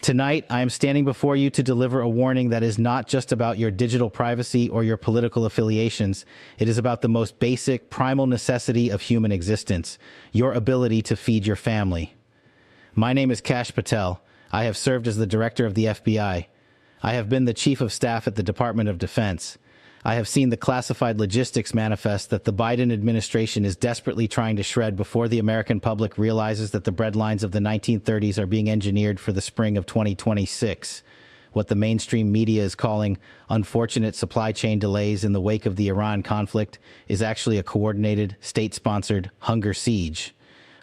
Tonight, I am standing before you to deliver a warning that is not just about your digital privacy or your political affiliations. It is about the most basic, primal necessity of human existence, your ability to feed your family. My name is Kash Patel. I have served as the director of the FBI. I have been the chief of staff at the Department of Defense. I have seen the classified logistics manifest that the Biden administration is desperately trying to shred before the American public realizes that the breadlines of the 1930s are being engineered for the spring of 2026. What the mainstream media is calling unfortunate supply chain delays in the wake of the Iran conflict is actually a coordinated, state-sponsored hunger siege.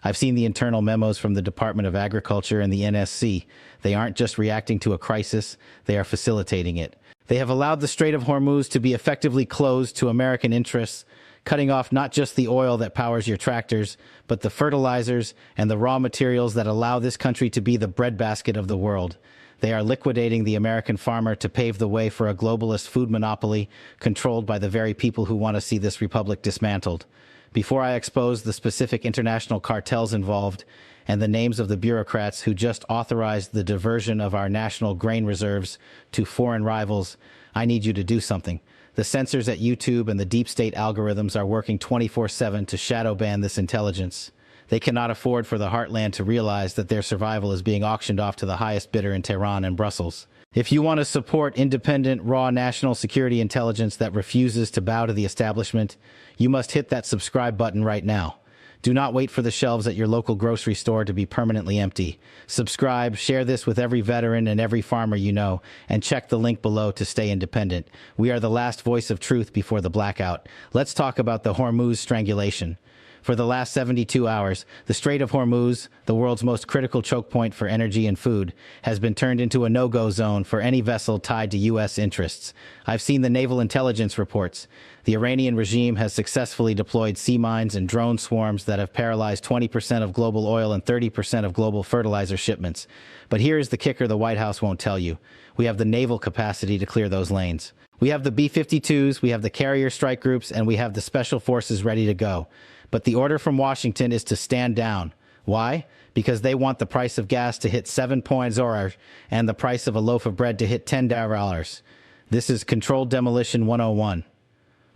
I've seen the internal memos from the Department of Agriculture and the NSC. They aren't just reacting to a crisis, they are facilitating it. They have allowed the Strait of Hormuz to be effectively closed to American interests, cutting off not just the oil that powers your tractors, but the fertilizers and the raw materials that allow this country to be the breadbasket of the world. They are liquidating the American farmer to pave the way for a globalist food monopoly controlled by the very people who want to see this republic dismantled. Before I expose the specific international cartels involved and the names of the bureaucrats who just authorized the diversion of our national grain reserves to foreign rivals, I need you to do something. The censors at YouTube and the deep state algorithms are working 24/7 to shadow ban this intelligence. They cannot afford for the heartland to realize that their survival is being auctioned off to the highest bidder in Tehran and Brussels. If you want to support independent, raw national security intelligence that refuses to bow to the establishment, you must hit that subscribe button right now. Do not wait for the shelves at your local grocery store to be permanently empty. Subscribe, share this with every veteran and every farmer you know, and check the link below to stay independent. We are the last voice of truth before the blackout. Let's talk about the Hormuz strangulation. For the last 72 hours, the Strait of Hormuz, the world's most critical choke point for energy and food, has been turned into a no-go zone for any vessel tied to U.S. interests. I've seen the naval intelligence reports. The Iranian regime has successfully deployed sea mines and drone swarms that have paralyzed 20% of global oil and 30% of global fertilizer shipments. But here is the kicker the White House won't tell you. We have the naval capacity to clear those lanes. We have the B-52s, we have the carrier strike groups, and we have the special forces ready to go. But the order from Washington is to stand down. Why? Because they want the price of gas to hit $7 and the price of a loaf of bread to hit $10. This is controlled demolition 101.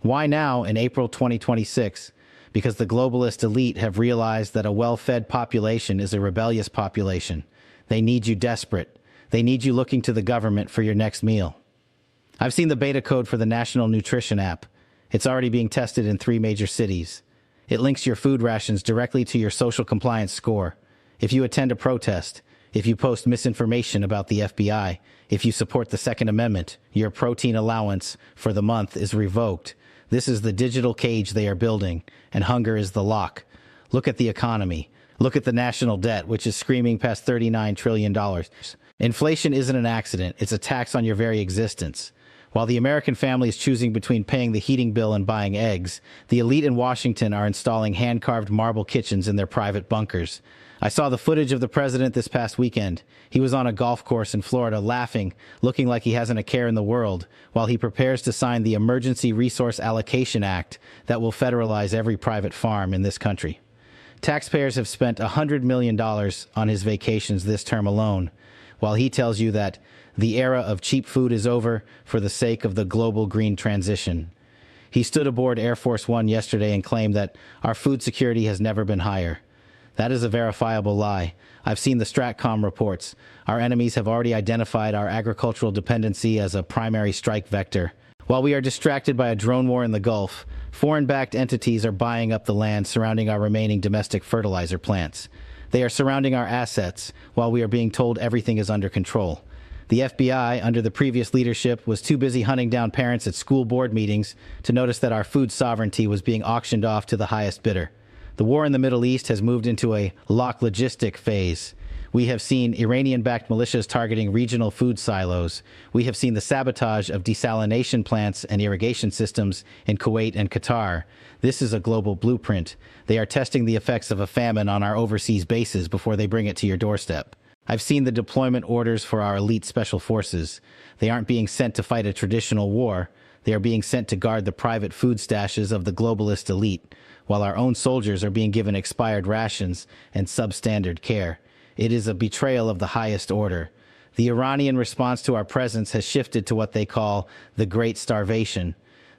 Why now in April 2026? Because the globalist elite have realized that a well-fed population is a rebellious population. They need you desperate. They need you looking to the government for your next meal. I've seen the beta code for the National Nutrition app. It's already being tested in 3 major cities. It links your food rations directly to your social compliance score. If you attend a protest, if you post misinformation about the FBI, if you support the Second Amendment, your protein allowance for the month is revoked. This is the digital cage they are building, and hunger is the lock. Look at the economy. Look at the national debt, which is screaming past $39 trillion. Inflation isn't an accident. It's a tax on your very existence. While the American family is choosing between paying the heating bill and buying eggs, the elite in Washington are installing hand-carved marble kitchens in their private bunkers. I saw the footage of the president this past weekend. He was on a golf course in Florida laughing, looking like he hasn't a care in the world, while he prepares to sign the Emergency Resource Allocation Act that will federalize every private farm in this country. Taxpayers have spent $100 million on his vacations this term alone, while he tells you that the era of cheap food is over for the sake of the global green transition. He stood aboard Air Force One yesterday and claimed that our food security has never been higher. That is a verifiable lie. I've seen the Stratcom reports. Our enemies have already identified our agricultural dependency as a primary strike vector. While we are distracted by a drone war in the Gulf, foreign-backed entities are buying up the land surrounding our remaining domestic fertilizer plants. They are surrounding our assets while we are being told everything is under control. The FBI, under the previous leadership, was too busy hunting down parents at school board meetings to notice that our food sovereignty was being auctioned off to the highest bidder. The war in the Middle East has moved into a lock logistic phase. We have seen Iranian-backed militias targeting regional food silos. We have seen the sabotage of desalination plants and irrigation systems in Kuwait and Qatar. This is a global blueprint. They are testing the effects of a famine on our overseas bases before they bring it to your doorstep. I've seen the deployment orders for our elite special forces. They aren't being sent to fight a traditional war. They are being sent to guard the private food stashes of the globalist elite, while our own soldiers are being given expired rations and substandard care. It is a betrayal of the highest order. The Iranian response to our presence has shifted to what they call the Great Starvation.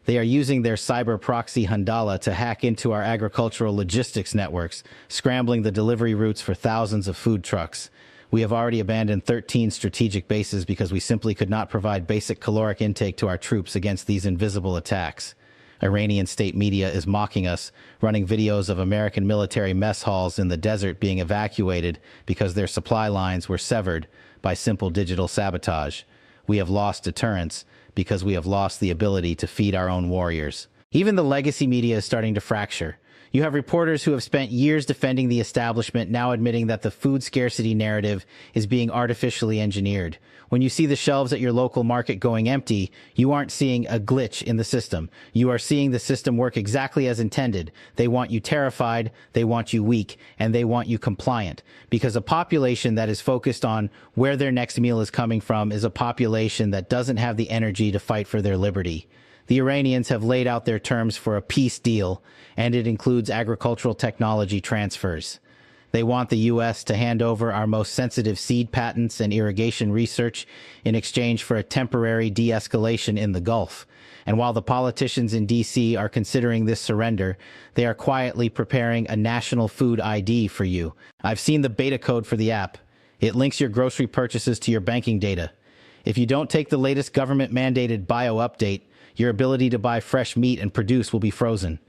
They are using their cyber proxy Handala to hack into our agricultural logistics networks, scrambling the delivery routes for thousands of food trucks. We have already abandoned 13 strategic bases because we simply could not provide basic caloric intake to our troops against these invisible attacks. Iranian state media is mocking us, running videos of American military mess halls in the desert being evacuated because their supply lines were severed by simple digital sabotage. We have lost deterrence because we have lost the ability to feed our own warriors. Even the legacy media is starting to fracture. You have reporters who have spent years defending the establishment now admitting that the food scarcity narrative is being artificially engineered. When you see the shelves at your local market going empty, you aren't seeing a glitch in the system. You are seeing the system work exactly as intended. They want you terrified, they want you weak, and they want you compliant. Because a population that is focused on where their next meal is coming from is a population that doesn't have the energy to fight for their liberty. The Iranians have laid out their terms for a peace deal, and it includes agricultural technology transfers. They want the U.S. to hand over our most sensitive seed patents and irrigation research in exchange for a temporary de-escalation in the Gulf. And while the politicians in D.C. are considering this surrender, they are quietly preparing a national food ID for you. I've seen the beta code for the app. It links your grocery purchases to your banking data. If you don't take the latest government-mandated bio update, your ability to buy fresh meat and produce will be frozen.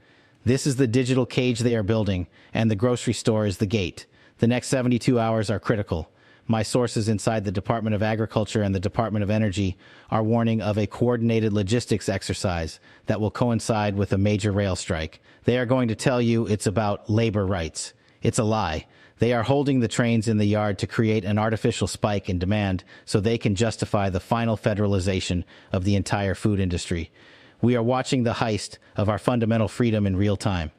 This is the digital cage they are building, and the grocery store is the gate. The next 72 hours are critical. My sources inside the Department of Agriculture and the Department of Energy are warning of a coordinated logistics exercise that will coincide with a major rail strike. They are going to tell you it's about labor rights. It's a lie. They are holding the trains in the yard to create an artificial spike in demand so they can justify the final federalization of the entire food industry. We are watching the heist of our fundamental freedom in real time.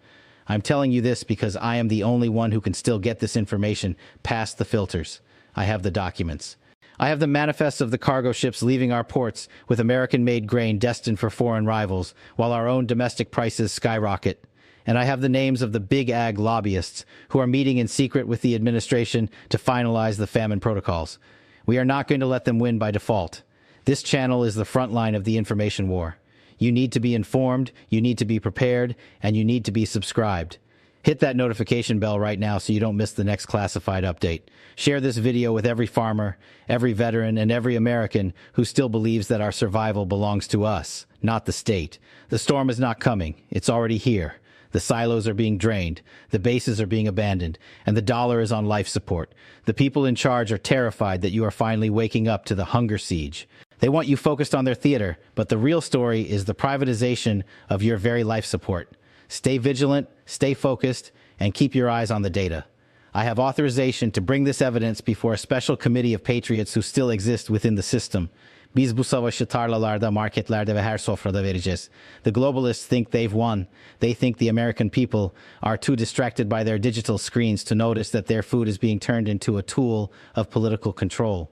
I'm telling you this because I am the only one who can still get this information past the filters. I have the documents. I have the manifests of the cargo ships leaving our ports with American-made grain destined for foreign rivals, while our own domestic prices skyrocket. And I have the names of the big ag lobbyists who are meeting in secret with the administration to finalize the famine protocols. We are not going to let them win by default. This channel is the front line of the information war. You need to be informed, you need to be prepared, and you need to be subscribed. Hit that notification bell right now so you don't miss the next classified update. Share this video with every farmer, every veteran, and every American who still believes that our survival belongs to us, not the state. The storm is not coming. It's already here. The silos are being drained, the bases are being abandoned, and the dollar is on life support. The people in charge are terrified that you are finally waking up to the hunger siege. They want you focused on their theater, but the real story is the privatization of your very life support. Stay vigilant, stay focused, and keep your eyes on the data. I have authorization to bring this evidence before a special committee of patriots who still exist within the system. Biz bu savaşı tarlalarda, marketlerde ve her sofrada vereceğiz. The globalists think they've won. They think the American people are too distracted by their digital screens to notice that their food is being turned into a tool of political control.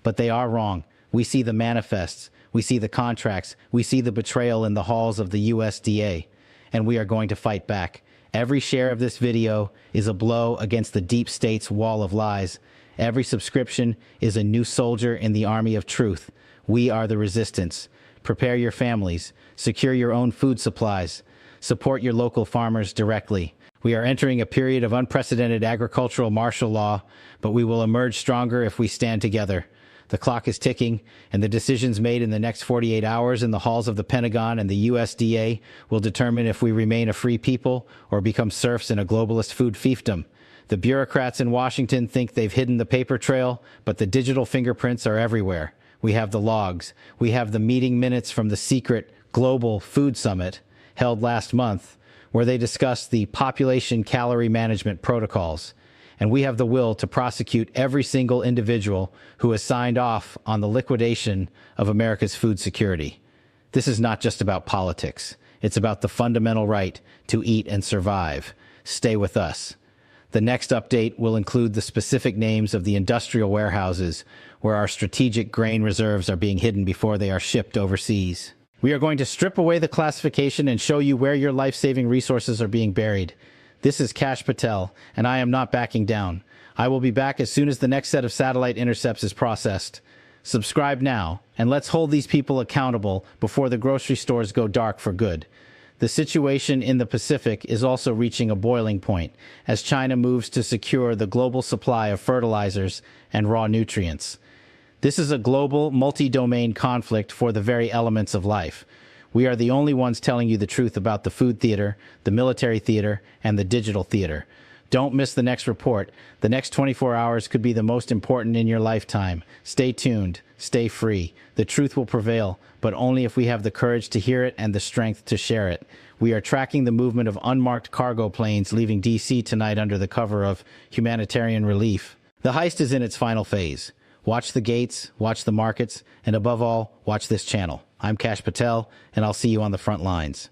But they are wrong. We see the manifests, we see the contracts, we see the betrayal in the halls of the USDA, and we are going to fight back. Every share of this video is a blow against the deep state's wall of lies. Every subscription is a new soldier in the army of truth. We are the resistance. Prepare your families. Secure your own food supplies. Support your local farmers directly. We are entering a period of unprecedented agricultural martial law, but we will emerge stronger if we stand together. The clock is ticking, and the decisions made in the next 48 hours in the halls of the Pentagon and the USDA will determine if we remain a free people or become serfs in a globalist food fiefdom. The bureaucrats in Washington think they've hidden the paper trail, but the digital fingerprints are everywhere. We have the logs. We have the meeting minutes from the secret Global Food Summit held last month, where they discussed the population calorie management protocols. And we have the will to prosecute every single individual who has signed off on the liquidation of America's food security. This is not just about politics. It's about the fundamental right to eat and survive. Stay with us. The next update will include the specific names of the industrial warehouses where our strategic grain reserves are being hidden before they are shipped overseas. We are going to strip away the classification and show you where your life-saving resources are being buried. This is Kash Patel, and I am not backing down. I will be back as soon as the next set of satellite intercepts is processed. Subscribe now, and let's hold these people accountable before the grocery stores go dark for good. The situation in the Pacific is also reaching a boiling point as China moves to secure the global supply of fertilizers and raw nutrients. This is a global, multi-domain conflict for the very elements of life. We are the only ones telling you the truth about the food theater, the military theater, and the digital theater. Don't miss the next report. The next 24 hours could be the most important in your lifetime. Stay tuned. Stay free. The truth will prevail, but only if we have the courage to hear it and the strength to share it. We are tracking the movement of unmarked cargo planes leaving D.C. tonight under the cover of humanitarian relief. The heist is in its final phase. Watch the gates, watch the markets, and above all, watch this channel. I'm Kash Patel, and I'll see you on the front lines.